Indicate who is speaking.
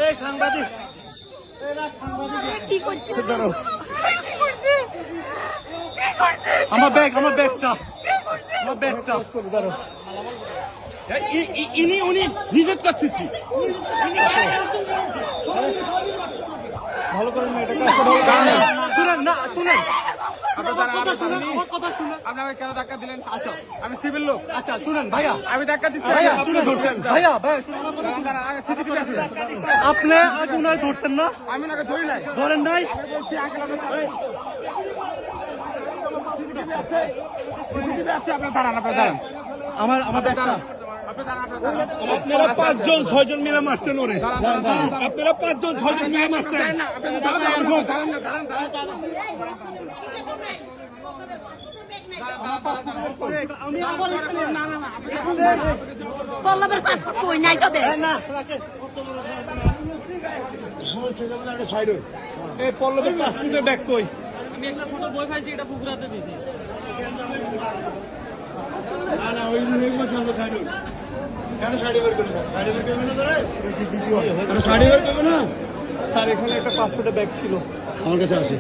Speaker 1: এই সাংবাদিক
Speaker 2: কি করছে?
Speaker 1: আমার ব্যাগটা আমার ব্যাগটা উনি নিষেধ করতেছি ভালো করে শুনেন না শুনেন আমার কথা শুনেন।
Speaker 3: আপনি আমাকে কেন ধাক্কা দিলেন?
Speaker 1: আচ্ছা
Speaker 3: আমি সিভিল লোক।
Speaker 1: আচ্ছা শুনেন ভাইয়া,
Speaker 3: আমি ধাক্কা দিচ্ছি।
Speaker 1: ভাইয়া আপনি ধরছেন, ভাইয়া শুনেন আমার কথা শুনেন।
Speaker 3: সিসিটিভি আছে।
Speaker 1: আপনি আগে উনার ধরছেন না?
Speaker 3: আমি ওনাকে ধরি নাই।
Speaker 1: ধরেন নাই?
Speaker 3: আমি বলছি আঙ্কেল সিসিটিভি আছে, আপনার দাঁড়ান, আপনার দাঁড়ান।
Speaker 1: আমার ব্যাগটা আপনারা 5 জন 6 জন মিলে মারছেন ওরে। আপনারা 5 জন 6 জন মিলে মারছেন।
Speaker 2: পল্লবের পাসপোর্ট কই নাই তবে?
Speaker 1: এই পল্লবের পাসপোর্টের ব্যাগ কই?
Speaker 4: আমি একটা ছোট বই পাইছি, এটা পুকুরাতে দিছি।
Speaker 1: স্যার এখানে একটা পাসপোর্টের ব্যাগ ছিল, আমার কাছে আছে।